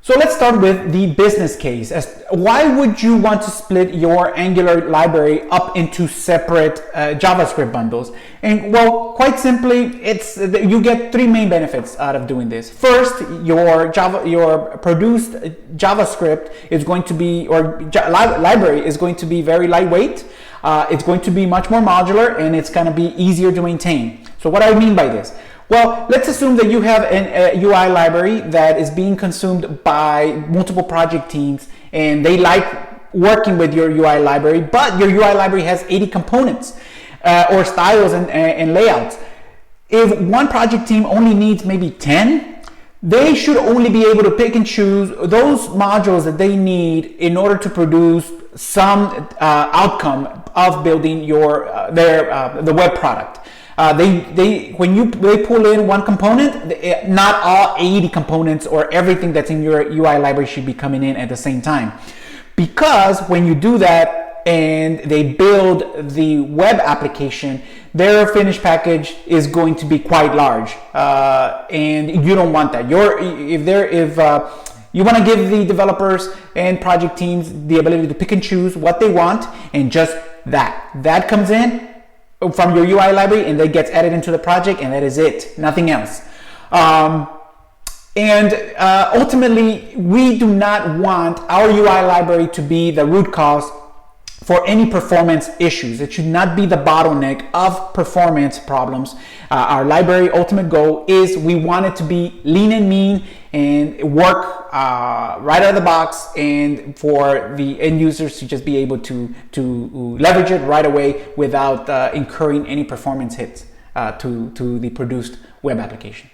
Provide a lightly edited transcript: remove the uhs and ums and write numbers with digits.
So let's start with the business case. Why would you want to split your Angular library up into separate JavaScript bundles? And well, quite simply, you get three main benefits out of doing this. First, your produced JavaScript is going to be, or library is going to be very lightweight. It's going to be much more modular, and it's going to be easier to maintain. So what do I mean by this? Well, let's assume that you have a UI library that is being consumed by multiple project teams, and they like working with your UI library, but your UI library has 80 components or styles and layouts. If one project team only needs maybe 10, they should only be able to pick and choose those modules that they need in order to produce some outcome of building the web product. When they pull in one component, not all 80 components or everything that's in your UI library should be coming in at the same time. Because when you do that and they build the web application, their finished package is going to be quite large, and you don't want that. You want to give the developers and project teams the ability to pick and choose what they want, and just that comes in from your UI library, and that gets added into the project, and that is it, nothing else. Ultimately, we do not want our UI library to be the root cause for any performance issues. It should not be the bottleneck of performance problems. Our library ultimate goal is we want it to be lean and mean and work right out of the box, and for the end users to just be able to leverage it right away without incurring any performance hits to the produced web application.